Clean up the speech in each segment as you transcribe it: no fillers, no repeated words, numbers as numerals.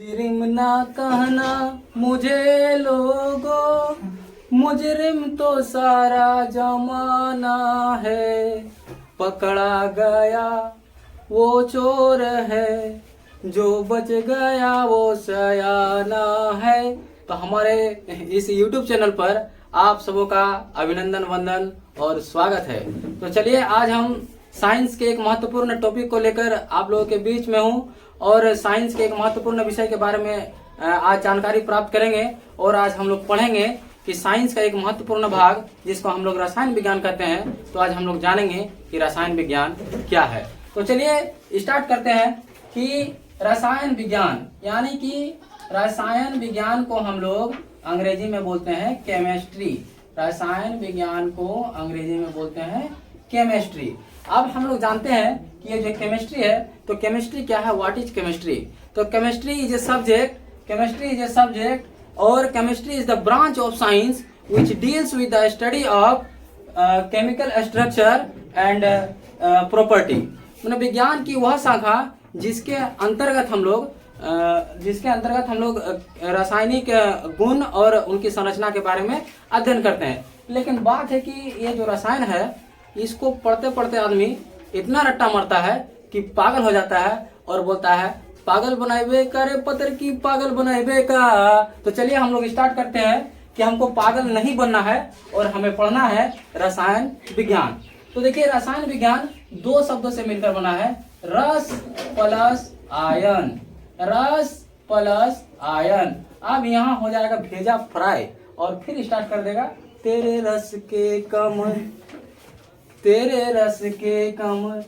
मुजरिम ना कहना मुझे लोगों, मुजरिम तो सारा जमाना है, पकड़ा गया वो चोर है, जो बच गया वो सयाना है। तो हमारे इस YouTube चैनल पर आप सबों का अभिनंदन वंदन और स्वागत है। तो चलिए आज हम साइंस के एक महत्वपूर्ण टॉपिक को लेकर आप लोगों के बीच में हूँ और साइंस के एक महत्वपूर्ण विषय के बारे में आज जानकारी प्राप्त करेंगे। और आज हम लोग पढ़ेंगे कि साइंस का एक महत्वपूर्ण भाग जिसको हम लोग रसायन विज्ञान कहते हैं। तो आज हम लोग जानेंगे कि रसायन विज्ञान क्या है। तो चलिए स्टार्ट करते हैं कि रसायन विज्ञान यानी कि रसायन विज्ञान को हम लोग अंग्रेजी में बोलते हैं केमिस्ट्री। रसायन विज्ञान को अंग्रेजी में बोलते हैं केमिस्ट्री। अब हम लोग जानते हैं कि ये जो केमिस्ट्री है, तो केमिस्ट्री क्या है, व्हाट इज केमिस्ट्री। तो केमिस्ट्री इज ए सब्जेक्ट और chemistry is the branch of science which deals with the study of chemical structure and property. मतलब विज्ञान की वह शाखा जिसके अंतर्गत हम लोग रासायनिक गुण और उनकी संरचना के बारे में अध्ययन करते हैं। लेकिन बात है कि ये जो रसायन है इसको पढ़ते पढ़ते आदमी इतना रट्टा मारता है कि पागल हो जाता है और बोलता है पागल बनाइबे करे पत्र की पागल बनाइबे का। तो चलिए हम लोग स्टार्ट करते हैं कि हमको पागल नहीं बनना है और हमें पढ़ना है रसायन विज्ञान। तो देखिए रसायन विज्ञान दो शब्दों से मिलकर बना है, रस प्लस आयन। रस प्लस आयन। अब यहाँ हो जाएगा भेजा फ्राई और फिर स्टार्ट कर देगा तेरे रस के कमर, तेरे रस के कमर।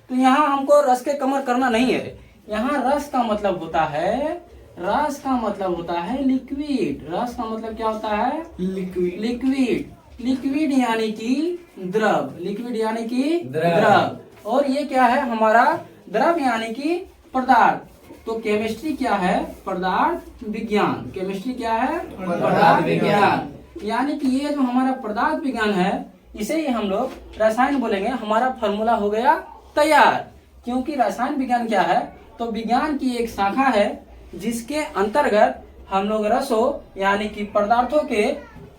तो यहाँ हमको रस के कमर करना नहीं है। यहाँ रस का मतलब होता है लिक्विड। रस का मतलब क्या होता है, लिक्विड यानी कि द्रव। और ये क्या है हमारा द्रव यानी कि पदार्थ। तो केमिस्ट्री क्या है, पदार्थ विज्ञान। केमिस्ट्री क्या है, पदार्थ विज्ञान। यानी कि ये जो हमारा पदार्थ विज्ञान है इसे ही हम लोग रसायन बोलेंगे। हमारा फॉर्मूला हो गया तैयार। क्योंकि रसायन विज्ञान क्या है, तो विज्ञान की एक शाखा है जिसके अंतर्गत हम लोग रसों यानी कि पदार्थों के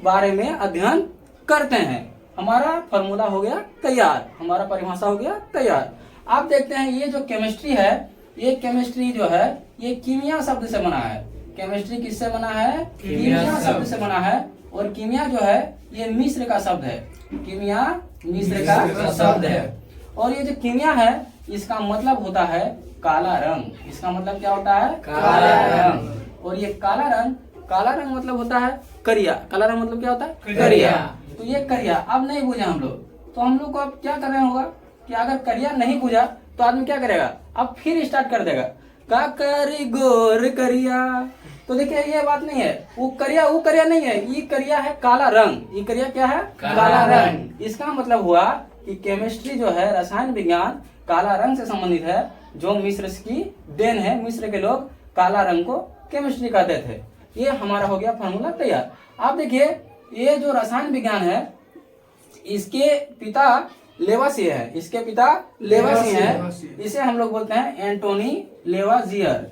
बारे में अध्ययन करते हैं। हमारा फॉर्मूला हो गया तैयार, हमारा परिभाषा हो गया तैयार। आप देखते हैं ये जो केमिस्ट्री है, ये केमिस्ट्री जो है ये कीमिया शब्द से बना है। केमिस्ट्री किससे बना है, कीमिया शब्द से बना है। और कीमिया जो है ये मिस्र का शब्द है। कीमिया मिस्र का शब्द है। और ये जो कीमिया है इसका मतलब होता है काला रंग। इसका मतलब क्या होता है, काला रंग। और ये काला रंग मतलब होता है करिया। काला रंग मतलब क्या होता है, करिया। तो ये करिया अब नहीं बुझा हम लोग, तो हम लोग को अब क्या करना होगा कि अगर करिया नहीं बुझा तो आदमी क्या करेगा, अब फिर स्टार्ट कर देगा का करी गोर करिया। तो देखिए ये बात नहीं है, वो करिया नहीं है, ये करिया है काला रंग। ये करिया क्या है, काला रंग। इसका मतलब हुआ कि केमिस्ट्री जो है रसायन विज्ञान काला रंग से संबंधित है, जो मिस्र की देन है। मिस्र के लोग काला रंग को केमिस्ट्री कहते थे। ये हमारा हो गया फॉर्मूला तैयार। आप देखिए ये जो रसायन विज्ञान है इसके पिता लेवासियर है। इसके पिता लेवासियर है। इसे हम लोग बोलते हैं एंटोनी लेवाजियर।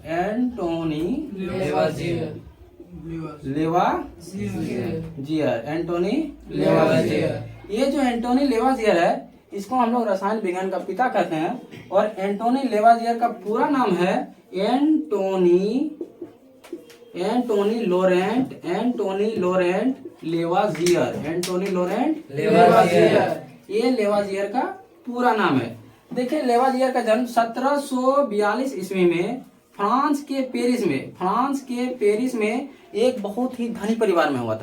ये जो एंटोनी लेवाजियर है इसको हम लोग रसायन विज्ञान का पिता कहते हैं। और एंटोनी लेवाजियर का पूरा नाम है एंटोनी लोरेंट लेवाजियर। ये लेवाजियर का पूरा नाम है। देखिए लेवाजियर का जन्म 1742 ईस्वी में फ्रांस के पेरिस में एक बहुत ही धनी परिवार में हुआ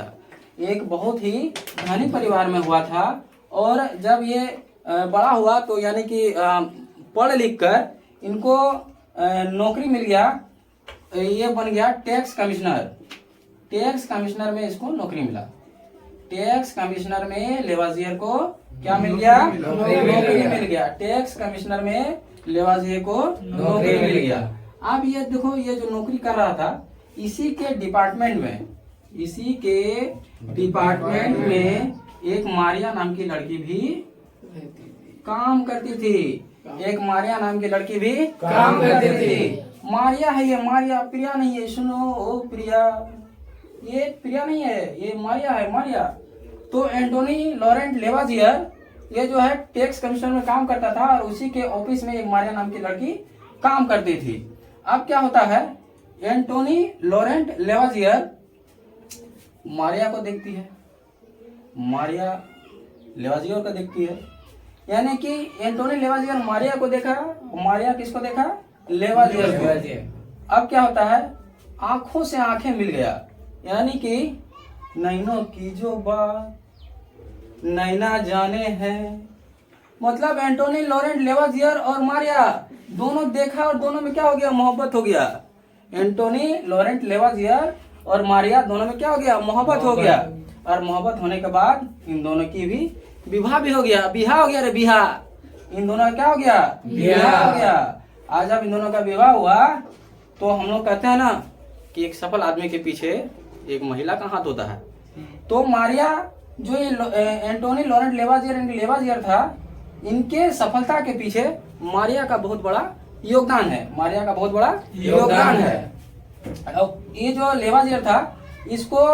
था। और जब ये बड़ा हुआ तो यानी कि पढ़ लिख कर इनको नौकरी मिल गया। ये बन गया टैक्स कमिश्नर में इसको नौकरी मिला। टैक्स कमिश्नर में लेवाजियर को क्या मिल गया, नौकरी मिल गया। टैक्स कमिश्नर में लेवाजियर को नौकरी मिल गया। अब ये देखो ये जो नौकरी कर रहा था इसी के डिपार्टमेंट में एक मारिया नाम की लड़की भी काम करती थी। मारिया है, ये मारिया, प्रिया नहीं है। सुनो ओ प्रिया, ये प्रिया नहीं है, ये मारिया है, मारिया। तो एंटोनी लॉरेंट लेवाजियर ये जो है टैक्स कमिश्नर में काम करता था और उसी के ऑफिस में एक मारिया नाम की लड़की काम करती थी। अब क्या होता है, एंटोनी लॉरेंट लेवाजियर मारिया को देखती है, मारिया लेवाजियर को देखती है, यानी कि एंटोनी लेवाजियर मारिया को देखा, मारिया किसको देखा, लेवाजियर को। अब क्या होता है, आंखों से आंखें मिल गया, यानी कि नैनों की जो बात नैना जाने हैं। मतलब एंटोनी लॉरेंट लेवाजियर और मारिया दोनों देखा और दोनों में क्या हो गया, मोहब्बत हो गया। एंटोनी लॉरेंट लेवाजियर और मारिया दोनों में क्या हो गया, मोहब्बत हो गया। और मोहब्बत होने के बाद इन दोनों की भी विवाह भी हो गया, बिहा हो गया रे, बिहा। इन दोनों का क्या हो गया, विवाह हो गया। आज जब इन दोनों का विवाह हुआ तो हम लोग कहते हैं ना कि एक सफल आदमी के पीछे एक महिला का हाथ होता है। तो मारिया जो ये एंटोनी लॉरेंट लेवाजियर था, इनके सफलता के पीछे मारिया का बहुत बड़ा योगदान है, मारिया का बहुत बड़ा योगदान है। ये जो लेवाजियर था इसको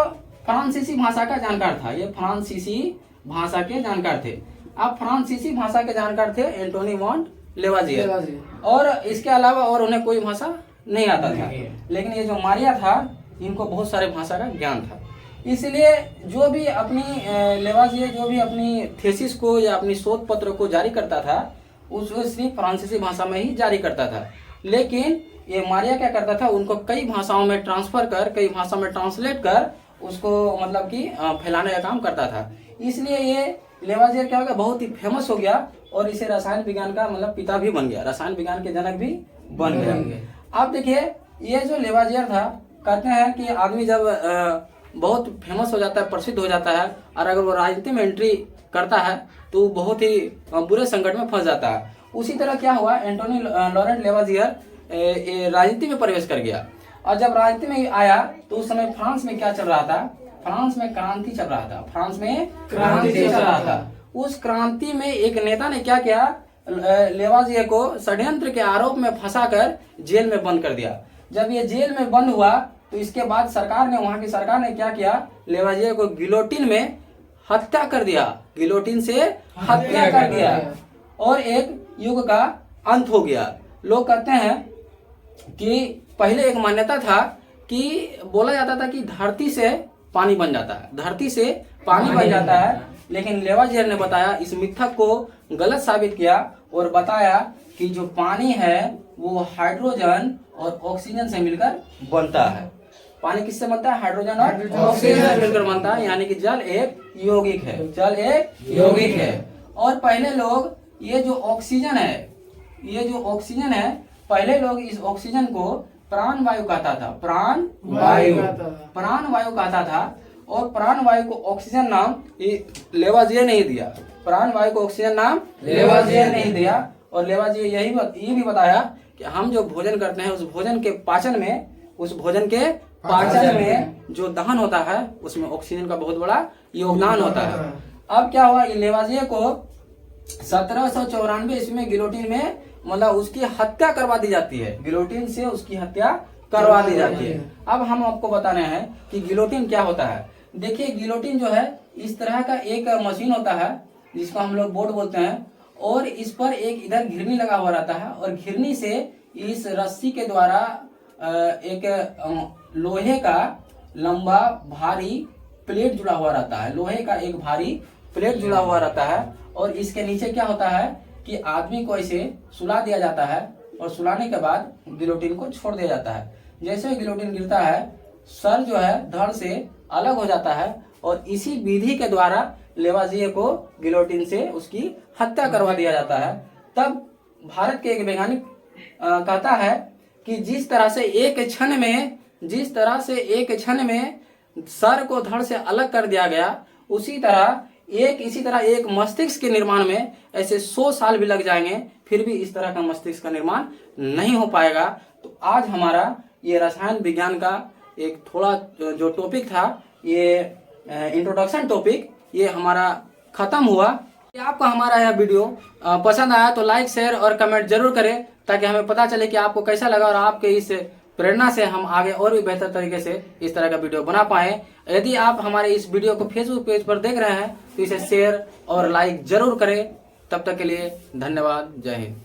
फ्रांसीसी भाषा का जानकार था, ये फ्रांसीसी भाषा के जानकार थे। अब फ्रांसीसी भाषा के जानकार थे एंटोनी मॉन्ट लेवाजियर, और इसके अलावा और उन्हें कोई भाषा नहीं आता था। लेकिन ये जो मारिया था इनको बहुत सारे भाषा का ज्ञान था, इसलिए जो भी अपनी लेवाजियर जो भी अपनी थीसिस को या अपनी शोध पत्र को जारी करता था उसको सिर्फ फ्रांसीसी भाषा में ही जारी करता था। लेकिन ये मारिया क्या करता था, उनको कई भाषाओं में ट्रांसफर कर, कई भाषाओं में ट्रांसलेट कर उसको मतलब कि फैलाने का काम करता था। इसलिए ये लेवाजियर क्या हो गया, बहुत ही फेमस हो गया और इसे रसायन विज्ञान का मतलब पिता भी बन गया, रसायन विज्ञान के जनक भी बन गया। अब देखिए ये जो लेवाजियर था, कहते हैं कि आदमी जब बहुत फेमस हो जाता है, प्रसिद्ध हो जाता है, और अगर वो राजनीति में एंट्री करता है तो बहुत ही बुरे संकट में फंस जाता है। उसी तरह क्या हुआ, एंटोनी लॉरेंट लेवाजियर राजनीति में प्रवेश कर गया, और जब राजनीति में आया तो उस समय फ्रांस में क्या चल रहा था, फ्रांस में क्रांति चल रहा था, फ्रांस में क्रांति चल रहा था। उस क्रांति में एक नेता ने क्या किया, लेवाजियर को षड्यंत्र के आरोप में फंसाकर जेल में बंद कर दिया। जब ये जेल में बंद हुआ तो इसके बाद सरकार ने, वहां की सरकार ने क्या किया, लेवाजियर को गिलोटिन में हत्या कर दिया, गिलोटिन से हत्या कर दिया और एक युग का अंत हो गया। लोग कहते हैं कि पहले एक मान्यता था कि बोला जाता था कि धरती से पानी बन जाता है, धरती से पानी बन जाता है, लेकिन लेवाजियर ने बताया, इस मिथक को गलत साबित किया और बताया कि जो पानी है वो हाइड्रोजन और ऑक्सीजन से मिलकर बनता है। पानी किससे बनता है, हाइड्रोजन और ऑक्सीजन से मिलकर बनता है, यानी कि जल एक यौगिक है, जल एक यौगिक है। और पहले लोग ये जो ऑक्सीजन है, ये जो ऑक्सीजन है, पहले लोग इस ऑक्सीजन को प्राण वायु कहता था, प्राण वायु कहता था। और प्राण वायु को ऑक्सीजन नाम लेवाजियर नहीं दिया, प्राण वायु को ऑक्सीजन नाम लेवाजियर नहीं दिया। और लेवाजियर ये भी बताया कि हम जो भोजन करते हैं उस भोजन के पाचन में जो दहन होता है उसमें ऑक्सीजन का बहुत बड़ा योगदान होता है। अब क्या हुआ, ये लेवाजियर को 1794 ईस्वी में गिलोटिन में मतलब उसकी हत्या करवा दी जाती है, गिलोटिन से उसकी हत्या करवा दी जाती है। अब हम आपको बता रहे हैं कि गिलोटिन क्या होता है। देखिए गिलोटिन जो है इस तरह का एक मशीन होता है जिसको हम लोग बोर्ड बोलते हैं, और इस पर एक इधर घिरनी लगा हुआ रहता है, और घिरनी से इस रस्सी के द्वारा एक लोहे का लंबा भारी प्लेट जुड़ा हुआ रहता है, लोहे का एक भारी प्लेट जुड़ा हुआ रहता है। और इसके नीचे क्या होता है कि आदमी को ऐसे सुला दिया जाता है, और सुलाने के बाद गिलोटिन को छोड़ दिया जाता है। जैसे गिलोटिन गिरता है, सर जो है धड़ से अलग हो जाता है, और इसी विधि के द्वारा लेवाजियर को गिलोटिन से उसकी हत्या करवा दिया जाता है। तब भारत के एक वैज्ञानिक कहता है कि जिस तरह से एक क्षण में सर को धड़ से अलग कर दिया गया, इसी तरह एक मस्तिष्क के निर्माण में ऐसे 100 साल भी लग जाएंगे, फिर भी इस तरह का मस्तिष्क का निर्माण नहीं हो पाएगा। तो आज हमारा ये रसायन विज्ञान का एक थोड़ा जो टॉपिक था, ये इंट्रोडक्शन टॉपिक, ये हमारा खत्म हुआ। आपको हमारा यह वीडियो पसंद आया तो लाइक, शेयर और कमेंट जरूर करें। ताकि हमें पता चले कि आपको कैसा लगा और आपके इस प्रेरणा से हम आगे और भी बेहतर तरीके से इस तरह का वीडियो बना पाए। यदि आप हमारे इस वीडियो को फेसबुक पेज पर देख रहे हैं तो इसे शेयर और लाइक जरूर करें। तब तक के लिए धन्यवाद। जय हिंद।